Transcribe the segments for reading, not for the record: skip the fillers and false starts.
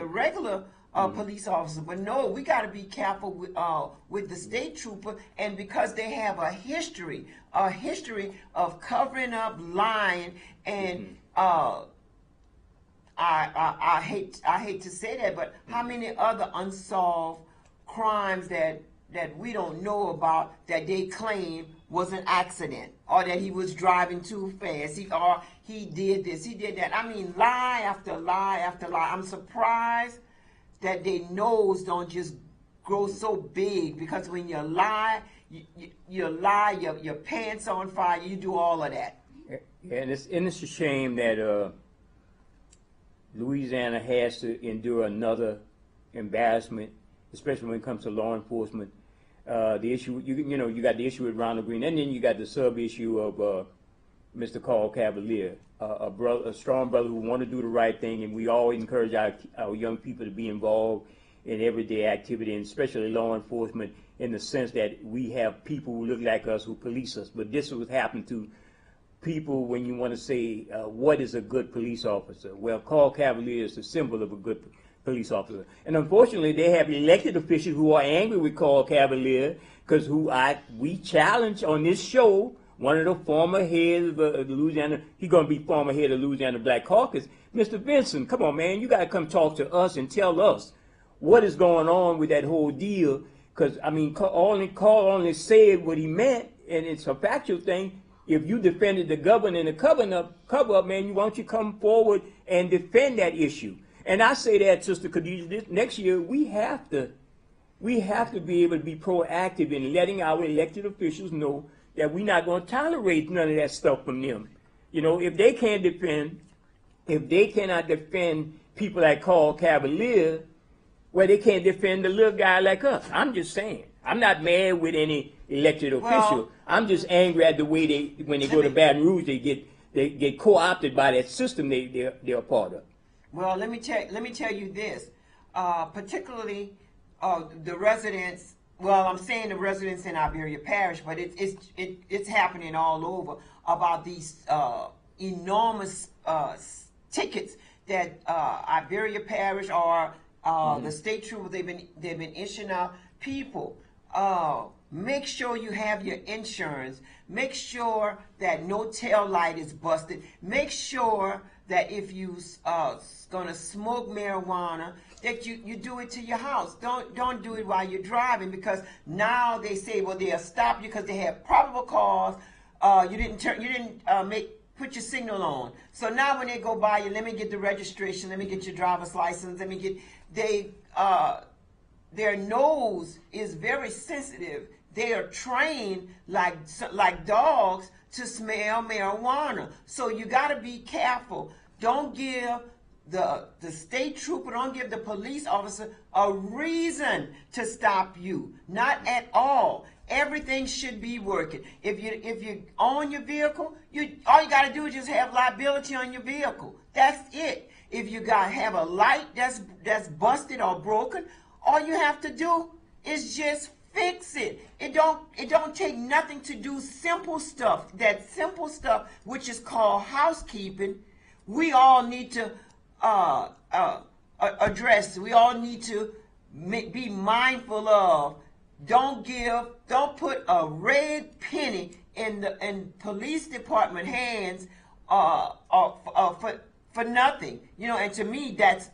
the regular police officer. But no, we got to be careful with the state trooper, and because they have a history of covering up, lying, and I hate to say that, but how many other unsolved crimes that we don't know about that they claim was an accident, or that he was driving too fast, or he did this, he did that. I mean, lie after lie after lie. I'm surprised that their nose don't just grow so big, because when you lie, your pants on fire, you do all of that. Yeah, and it's a shame that Louisiana has to endure another embarrassment, especially when it comes to law enforcement. The issue, you got the issue with Ronald Green, and then you got the sub issue of Mr. Carl Cavalier, a strong brother who want to do the right thing, and we always encourage our young people to be involved in everyday activity, and especially law enforcement, in the sense that we have people who look like us who police us. But this is what happened to people when you want to say what is a good police officer. Well, Carl Cavalier is the symbol of a good police officer. And unfortunately, they have elected officials who are angry with Carl Cavalier, because we challenge on this show one of the former heads of the Louisiana, he's going to be former head of the Louisiana Black Caucus, Mr. Vinson. Come on, man, you got to come talk to us and tell us what is going on with that whole deal. Because, I mean, Carl only said what he meant, and it's a factual thing. If you defended the government and the cover-up, man, why don't you come forward and defend that issue? And I say that, Sister Khadijah, next year we have to be able to be proactive in letting our elected officials know that we're not going to tolerate none of that stuff from them. If they cannot defend people like Carl Cavalier, well, they can't defend a little guy like us. I'm just saying. I'm not mad with any elected official. I'm just angry at the way when they go to Baton Rouge, they get co-opted by that system they're a part of. Well, let me tell you this, particularly the residents. Well, I'm saying the residents in Iberia Parish, but it's happening all over about these enormous tickets that Iberia Parish or the state troopers they've been issuing out. People, make sure you have your insurance. Make sure that no tail light is busted. Make sure that if you gonna smoke marijuana, that you do it to your house. Don't do it while you're driving, because now they say, well, they'll stop you because they have probable cause. You didn't put your signal on. So now when they go by you, let me get the registration, let me get your driver's license, let me get their nose is very sensitive. They are trained like dogs to smell marijuana. So you got to be careful. Don't give the state trooper, don't give the police officer a reason to stop you. Not at all. Everything should be working. If you own your vehicle, all you got to do is just have liability on your vehicle. That's it. If you have a light that's busted or broken, all you have to do is just fix it. It don't take nothing to do simple stuff. That simple stuff, which is called housekeeping, we all need to address. We all need to be mindful of. Don't put a red penny in police department hands for nothing. And to me that's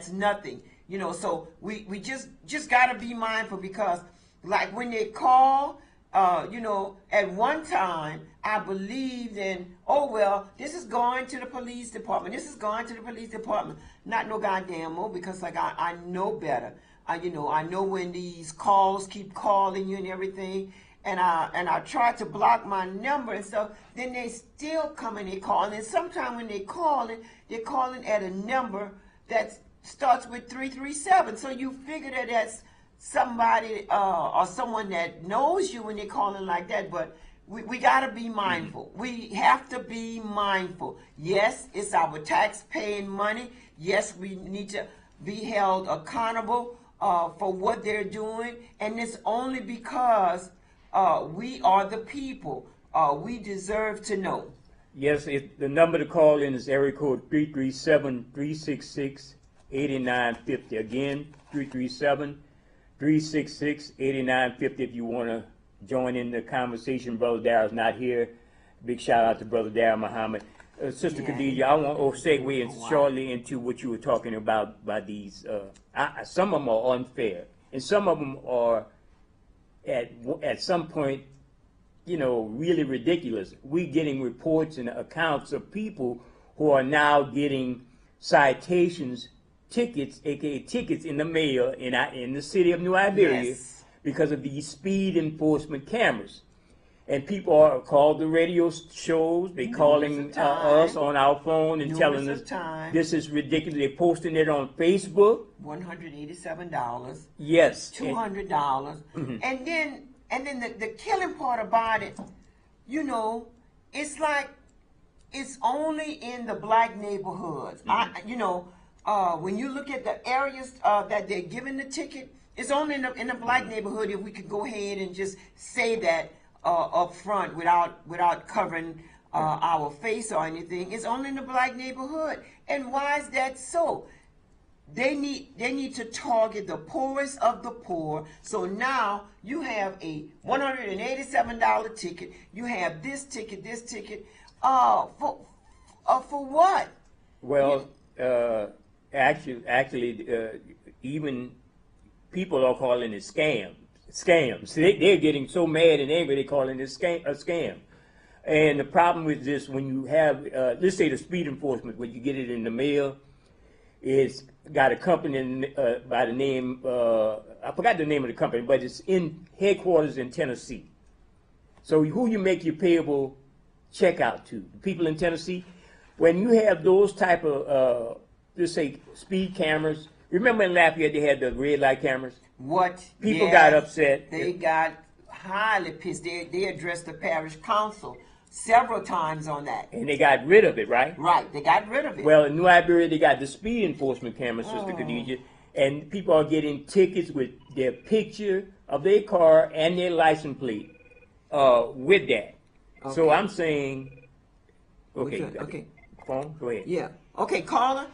nothing. So we just got to be mindful, because like when they call, at one time I believed in, this is going to the police department. This is going to the police department. Not no goddamn more, because I know better. I know when these calls keep calling you and everything, and I try to block my number and stuff. Then they still come and they call, and sometimes when they're calling at a number that starts with 337. So you figure that that's somebody or someone that knows you when they're calling like that. But we got to be mindful. We have to be mindful. Yes, it's our tax-paying money. Yes, we need to be held accountable for what they're doing, and it's only because we are the people. We deserve to know. Yes, the number to call in is area code 337-366 337-366-8950. Again, 337-366-8950 if you want to join in the conversation. Brother Daryl's not here. Big shout out to Brother Daryl Muhammad. Sister Khadija, I want to segue shortly into what you were talking about by these. Some of them are unfair, and some of them are at some point, really ridiculous. We getting reports and accounts of people who are now getting citations, tickets, aka tickets in the mail in the city of New Iberia, Yes. because of these speed enforcement cameras. And people are called the radio shows. They calling us on our phone and telling us this is ridiculous. They're posting it on Facebook. $187. Yes. $200. And then the killing part about it, it's like it's only in the black neighborhoods. When you look at the areas that they're giving the ticket, it's only in the black neighborhood. If we could go ahead and just say that up front without covering our face or anything, it's only in the black neighborhood. And why is that so? They need to target the poorest of the poor. So now you have a $187 ticket. You have this ticket. For what? Well, actually, even people are calling it scams. They're getting so mad and angry, they're calling it a scam. And the problem with this, when you have, let's say the speed enforcement, when you get it in the mail, it's got a company by the name, I forgot the name of the company, but it's in headquarters in Tennessee. So who you make your payable check out to? The people in Tennessee. When you have those type of, let's say, speed cameras, remember in Lafayette they had the red light cameras? People got upset. They got highly pissed. They addressed the parish council several times on that. And they got rid of it, right? Right, they got rid of it. Well, in New Iberia, they got the speed enforcement cameras, Sister Khadija, and people are getting tickets with their picture of their car and their license plate with that. Okay. So I'm saying, okay. Phone, go ahead. Yeah. Okay, caller.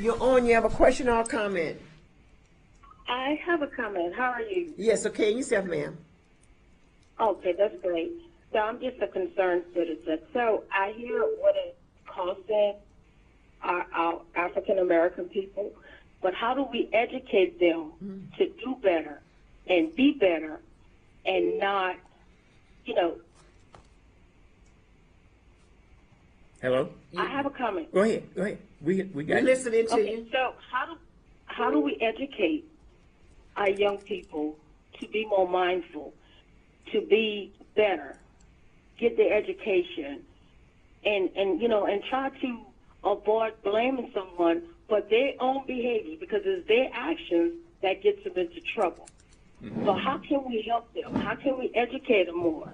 You're on. You have a question or a comment? I have a comment. How are you? Yes, okay. Yourself, ma'am. Okay, that's great. So I'm just a concerned citizen. So I hear what it's costing our African American people, but how do we educate them to do better and be better and not, Hello? I have a comment. Go ahead. We got We're listening to you. So how do we educate our young people to be more mindful, to be better, get their education, and try to avoid blaming someone for their own behavior, because it's their actions that gets them into trouble. So how can we help them? How can we educate them more?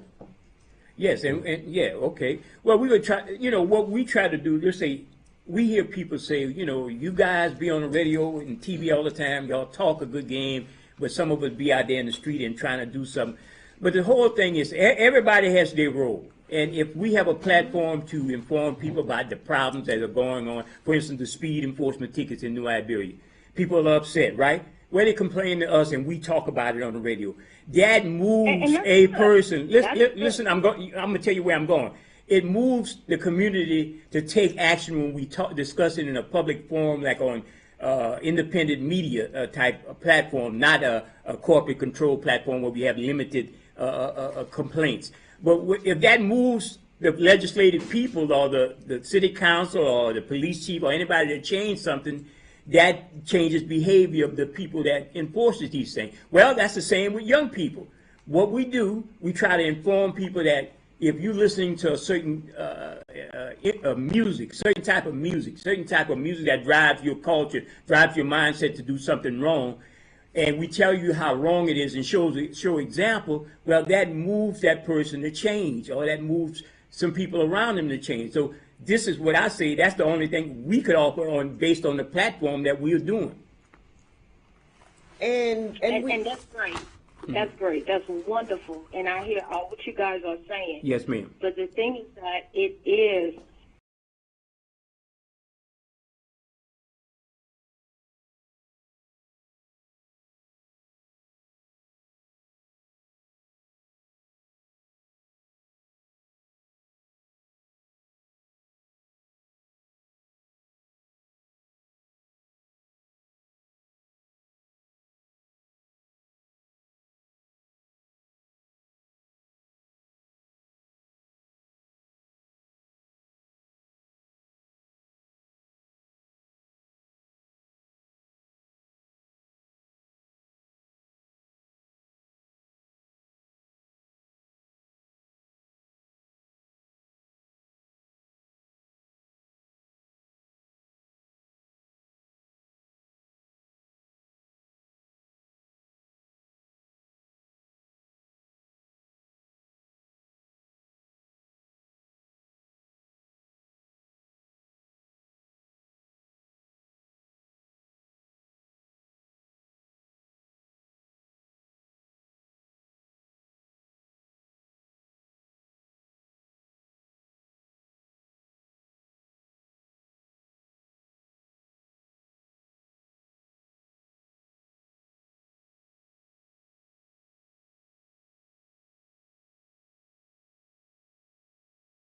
Yes, and yeah, okay. Well, we would try, what we try to do, let's say, we hear people say, you guys be on the radio and TV all the time, y'all talk a good game, but some of us be out there in the street and trying to do something. But the whole thing is, everybody has their role. And if we have a platform to inform people about the problems that are going on, for instance, the speed enforcement tickets in New Iberia, people are upset, right? Where they complain to us and we talk about it on the radio. That moves a person. Listen, I'm going to tell you where I'm going. It moves the community to take action when we discuss it in a public forum, like on independent media type platform, not a corporate control platform where we have limited complaints. But if that moves the legislative people or the city council or the police chief or anybody to change something, that changes behavior of the people that enforces these things. Well, that's the same with young people. What we do, we try to inform people that if you're listening to a certain music, certain type of music that drives your culture, drives your mindset to do something wrong, and we tell you how wrong it is and show example, well, that moves that person to change, or that moves some people around them to change. So this is what I say, that's the only thing we could offer on based on the platform that we're doing. And that's great. That's great. That's wonderful. And I hear all what you guys are saying. Yes, ma'am. But the thing is that it is